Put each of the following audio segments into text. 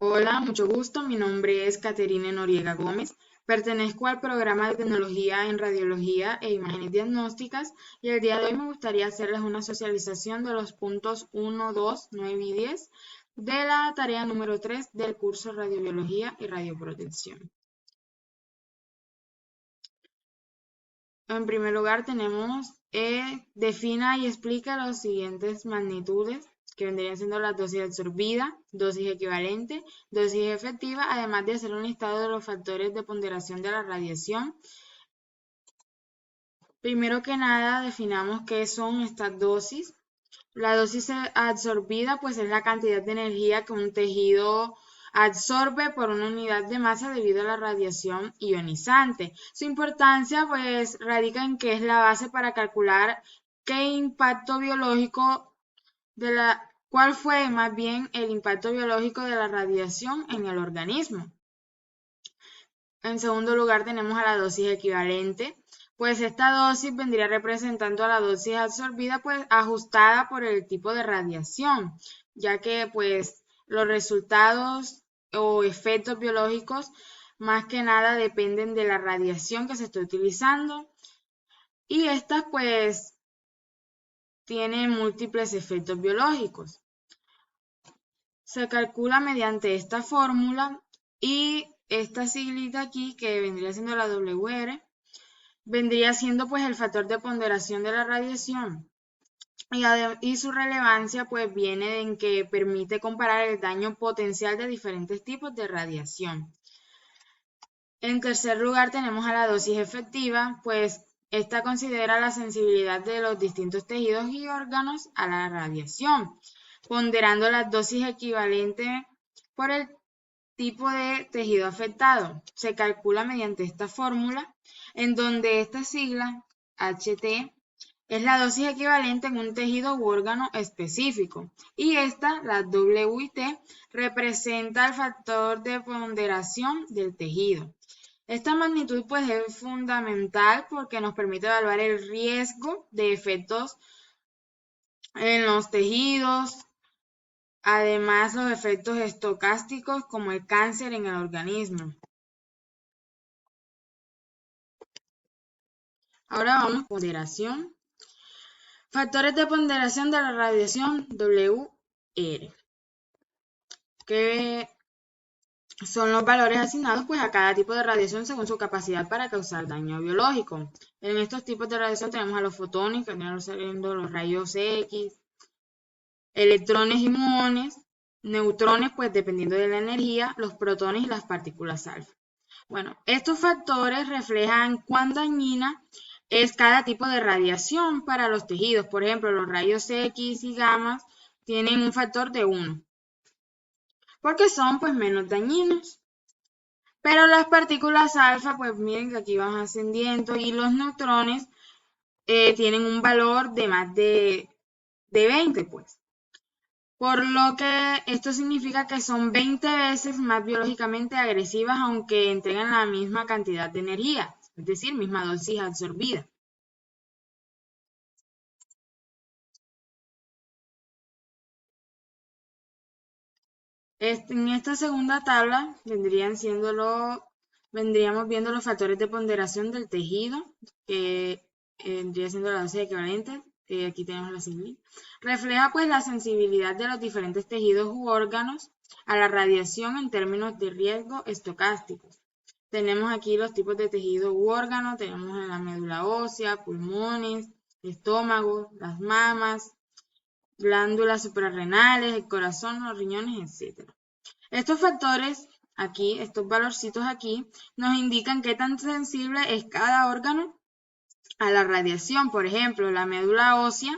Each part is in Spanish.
Hola, mucho gusto. Mi nombre es Caterine Noriega Gómez. Pertenezco al programa de tecnología en radiología e imágenes diagnósticas y el día de hoy me gustaría hacerles una socialización de los puntos 1, 2, 9 y 10 de la tarea número 3 del curso Radiobiología y Radioprotección. En primer lugar tenemos defina y explica las siguientes magnitudes que vendrían siendo la dosis absorbida, dosis equivalente, dosis efectiva, además de hacer un listado de los factores de ponderación de la radiación. Primero que nada definamos qué son estas dosis. La dosis absorbida pues es la cantidad de energía que un tejido absorbe por una unidad de masa debido a la radiación ionizante. Su importancia pues radica en que es la base para calcular qué impacto biológico cuál fue más bien el impacto biológico de la radiación en el organismo. En segundo lugar tenemos a la dosis equivalente, pues esta dosis vendría representando a la dosis absorbida pues ajustada por el tipo de radiación, ya que pues los resultados o efectos biológicos más que nada dependen de la radiación que se está utilizando y estas pues tienen múltiples efectos biológicos. Se calcula mediante esta fórmula y esta siglita aquí que vendría siendo la WR vendría siendo pues el factor de ponderación de la radiación y su relevancia pues viene en que permite comparar el daño potencial de diferentes tipos de radiación. En tercer lugar tenemos a la dosis efectiva, pues esta considera la sensibilidad de los distintos tejidos y órganos a la radiación, ponderando las dosis equivalentes por el tipo de tejido afectado. Se calcula mediante esta fórmula, en donde esta sigla, HT, es la dosis equivalente en un tejido u órgano específico. Y esta, la WT, representa el factor de ponderación del tejido. Esta magnitud pues es fundamental porque nos permite evaluar el riesgo de efectos en los tejidos, además los efectos estocásticos como el cáncer en el organismo. Ahora vamos a ponderación. Factores de ponderación de la radiación WR, que son los valores asignados pues a cada tipo de radiación según su capacidad para causar daño biológico. En estos tipos de radiación tenemos a los fotones, que vienen siendo los rayos X, electrones y muones, neutrones pues dependiendo de la energía, los protones y las partículas alfa. Bueno, estos factores reflejan cuán dañina es cada tipo de radiación para los tejidos. Por ejemplo, los rayos X y gamma tienen un factor de 1, porque son pues menos dañinos. Pero las partículas alfa, pues miren que aquí van ascendiendo y los neutrones tienen un valor de más de 20, pues. Por lo que esto significa que son 20 veces más biológicamente agresivas aunque entregan la misma cantidad de energía, es decir, misma dosis absorbida. En esta segunda tabla vendríamos viendo los factores de ponderación del tejido, que vendría siendo la dosis equivalente, que aquí tenemos la sigla. Refleja pues la sensibilidad de los diferentes tejidos u órganos a la radiación en términos de riesgo estocásticos. Tenemos aquí los tipos de tejido u órgano, tenemos la médula ósea, pulmones, estómago, las mamas, glándulas suprarrenales, el corazón, los riñones, etc. Estos factores aquí, estos valorcitos aquí, nos indican qué tan sensible es cada órgano a la radiación. Por ejemplo, la médula ósea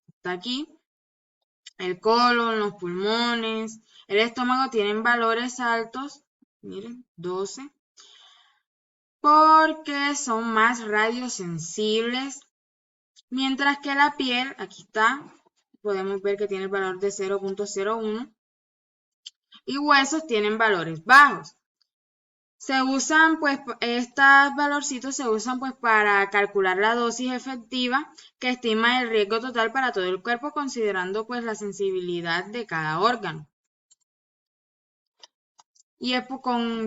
está aquí, el colon, los pulmones, el estómago tienen valores altos, miren, 12, porque son más radiosensibles, mientras que la piel, aquí está, podemos ver que tiene el valor de 0.01 y huesos tienen valores bajos. Se usan, pues, estos valorcitos se usan, pues, para calcular la dosis efectiva que estima el riesgo total para todo el cuerpo, considerando, pues, la sensibilidad de cada órgano. Y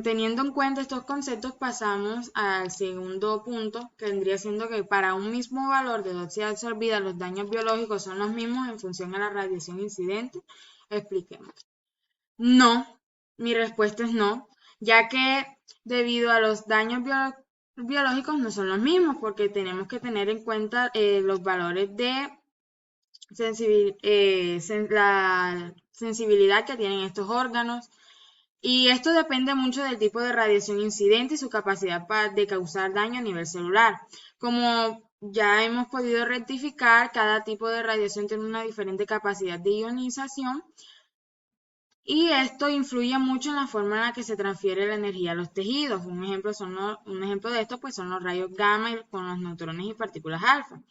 teniendo en cuenta estos conceptos pasamos al segundo punto, que vendría siendo que para un mismo valor de dosis absorbida los daños biológicos son los mismos en función a la radiación incidente. Expliquemos. No, mi respuesta es no, ya que debido a los daños biológicos no son los mismos, porque tenemos que tener en cuenta los valores de la sensibilidad que tienen estos órganos. Y esto depende mucho del tipo de radiación incidente y su capacidad de causar daño a nivel celular. Como ya hemos podido rectificar, cada tipo de radiación tiene una diferente capacidad de ionización y esto influye mucho en la forma en la que se transfiere la energía a los tejidos. Un ejemplo de esto pues, son los rayos gamma con los neutrones y partículas alfa.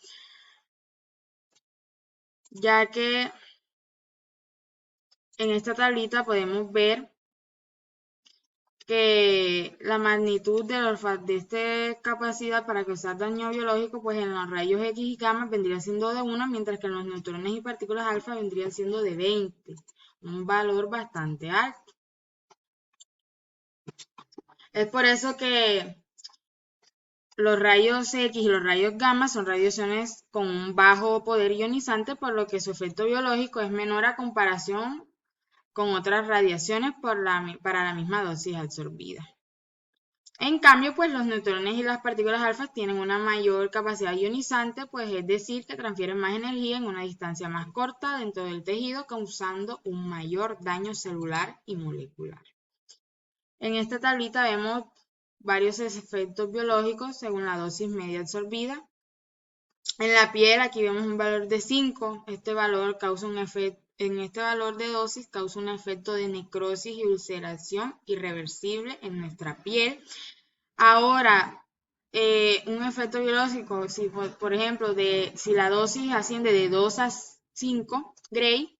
Ya que en esta tablita podemos ver que la magnitud de esta capacidad para causar daño biológico, pues en los rayos X y gamma vendría siendo de 1, mientras que en los neutrones y partículas alfa vendrían siendo de 20, un valor bastante alto. Es por eso que los rayos X y los rayos gamma son radiaciones con un bajo poder ionizante, por lo que su efecto biológico es menor a comparación con otras radiaciones para la misma dosis absorbida. En cambio, pues los neutrones y las partículas alfa tienen una mayor capacidad ionizante, pues es decir, que transfieren más energía en una distancia más corta dentro del tejido, causando un mayor daño celular y molecular. En esta tablita vemos varios efectos biológicos según la dosis media absorbida. En la piel aquí vemos un valor de 5. Este valor causa un efecto, en este valor de dosis causa un efecto de necrosis y ulceración irreversible en nuestra piel. Ahora, un efecto biológico, si por ejemplo, si la dosis asciende de 2 a 5 Gray,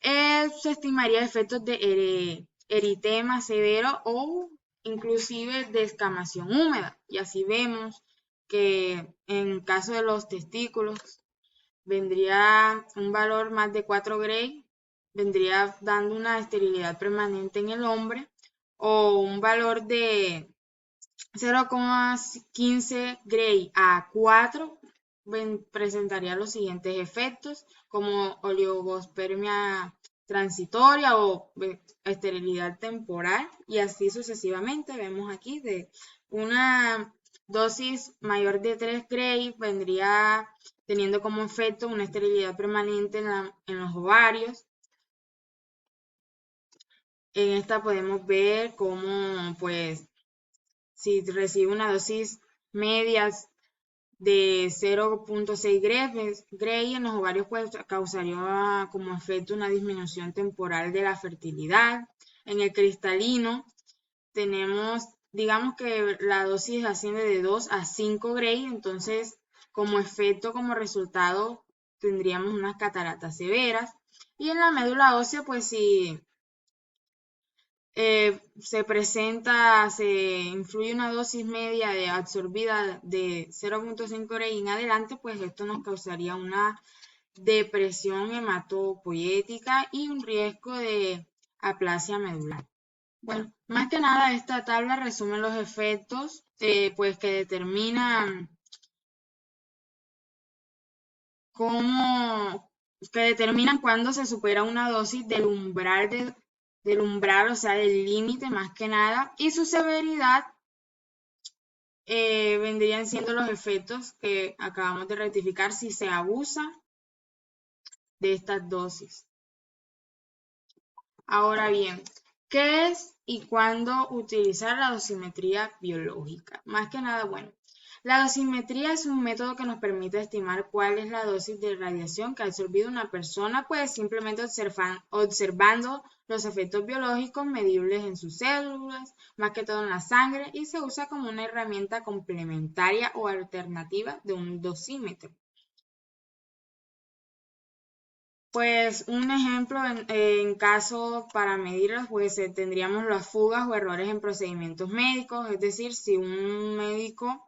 se estimaría efectos de eritema severo o inclusive descamación húmeda. Y así vemos que en caso de los testículos vendría un valor más de 4 Gray, vendría dando una esterilidad permanente en el hombre, o un valor de 0,15 Gray a 4 presentaría los siguientes efectos, como oligospermia transitoria o esterilidad temporal, y así sucesivamente. Vemos aquí de una dosis mayor de 3 Gray vendría teniendo como efecto una esterilidad permanente en los ovarios. En esta podemos ver cómo, pues, si recibe una dosis media de 0,6 Gray en los ovarios, pues causaría como efecto una disminución temporal de la fertilidad. En el cristalino tenemos, digamos que la dosis asciende de 2 a 5 Gray, entonces como efecto, como resultado, tendríamos unas cataratas severas. Y en la médula ósea, pues si se influye una dosis media de absorbida de 0,5 Gray en adelante, pues esto nos causaría una depresión hematopoyética y un riesgo de aplasia medular. Bueno, más que nada esta tabla resume los efectos pues que determinan cuándo se supera una dosis del umbral, o sea, del límite más que nada, y su severidad vendrían siendo los efectos que acabamos de rectificar si se abusa de estas dosis. Ahora bien, ¿qué es y cuándo utilizar la dosimetría biológica? Más que nada, bueno, la dosimetría es un método que nos permite estimar cuál es la dosis de radiación que ha absorbido una persona, pues simplemente observando los efectos biológicos medibles en sus células, más que todo en la sangre, y se usa como una herramienta complementaria o alternativa de un dosímetro. Pues un ejemplo en caso para medirlas, pues tendríamos las fugas o errores en procedimientos médicos, es decir, si un médico,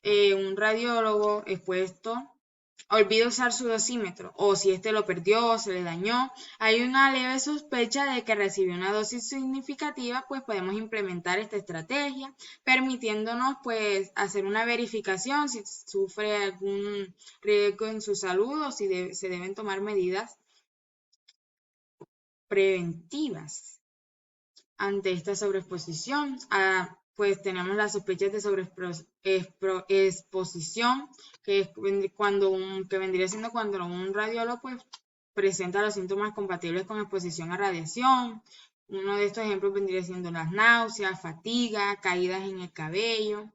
un radiólogo expuesto olvida usar su dosímetro o si este lo perdió o se le dañó, hay una leve sospecha de que recibió una dosis significativa, pues podemos implementar esta estrategia, permitiéndonos pues hacer una verificación si sufre algún riesgo en su salud o si se deben tomar medidas preventivas ante esta sobreexposición. Pues tenemos las sospechas de sobreexposición, que es que vendría siendo cuando un radiólogo pues presenta los síntomas compatibles con exposición a radiación. Uno de estos ejemplos vendría siendo las náuseas, fatiga, caídas en el cabello,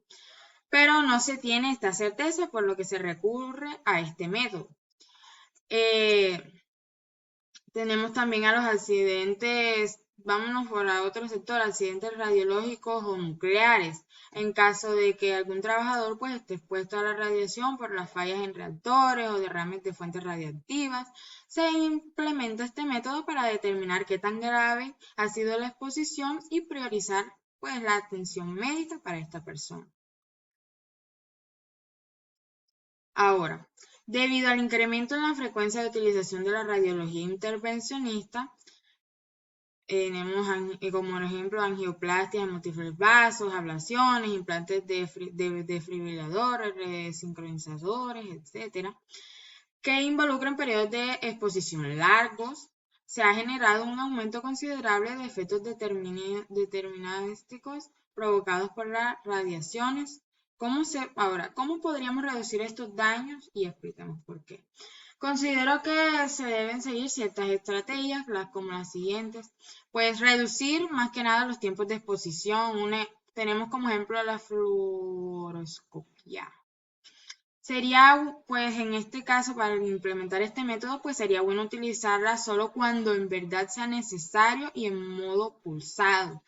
pero no se tiene esta certeza, por lo que se recurre a este método. Tenemos también a los accidentes, vámonos por otro sector, accidentes radiológicos o nucleares. En caso de que algún trabajador pues esté expuesto a la radiación por las fallas en reactores o derrames de fuentes radiactivas, se implementa este método para determinar qué tan grave ha sido la exposición y priorizar pues la atención médica para esta persona. Ahora, debido al incremento en la frecuencia de utilización de la radiología intervencionista, tenemos como ejemplo angioplastias en múltiples vasos, ablaciones, implantes de desfibriladores, sincronizadores, etc., que involucran periodos de exposición largos. Se ha generado un aumento considerable de efectos determinísticos provocados por las radiaciones. Ahora, ¿cómo podríamos reducir estos daños? Y explicamos por qué. Considero que se deben seguir ciertas estrategias, como las siguientes. Pues reducir más que nada los tiempos de exposición. Tenemos como ejemplo la fluoroscopia. Sería, pues en este caso, para implementar este método, pues sería bueno utilizarla solo cuando en verdad sea necesario y en modo pulsado,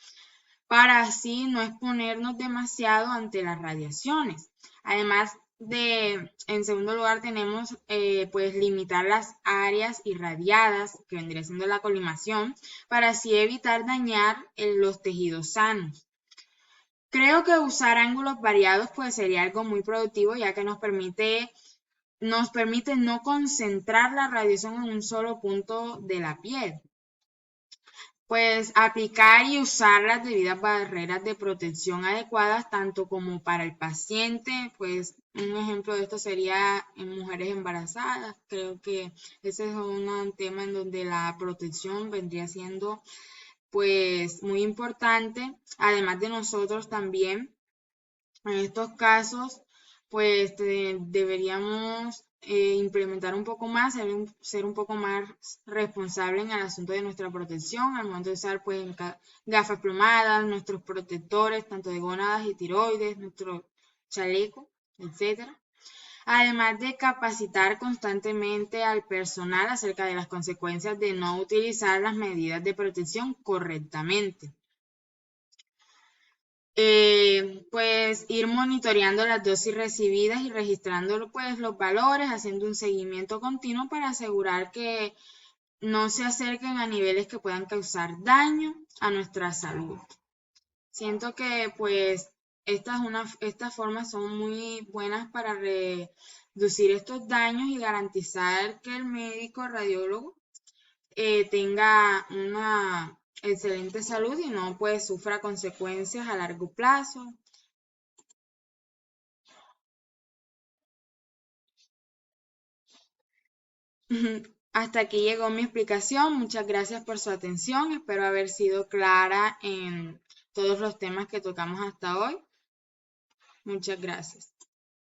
para así no exponernos demasiado ante las radiaciones. Además en segundo lugar, tenemos pues limitar las áreas irradiadas, que vendría siendo la colimación, para así evitar dañar los tejidos sanos. Creo que usar ángulos variados pues sería algo muy productivo, ya que nos permite no concentrar la radiación en un solo punto de la piel. Pues aplicar y usar las debidas barreras de protección adecuadas tanto como para el paciente, pues un ejemplo de esto sería en mujeres embarazadas. Creo que ese es un tema en donde la protección vendría siendo pues muy importante, además de nosotros también. En estos casos, pues deberíamos implementar un poco más, ser un poco más responsable en el asunto de nuestra protección, al momento de usar pues gafas plomadas, nuestros protectores, tanto de gónadas y tiroides, nuestro chaleco, etc. Además de capacitar constantemente al personal acerca de las consecuencias de no utilizar las medidas de protección correctamente. Pues ir monitoreando las dosis recibidas y registrando pues los valores, haciendo un seguimiento continuo para asegurar que no se acerquen a niveles que puedan causar daño a nuestra salud. Siento que pues estas formas son muy buenas para reducir estos daños y garantizar que el médico radiólogo tenga una excelente salud y no pues sufra consecuencias a largo plazo. Hasta aquí llegó mi explicación. Muchas gracias por su atención. Espero haber sido clara en todos los temas que tocamos hasta hoy. Muchas gracias.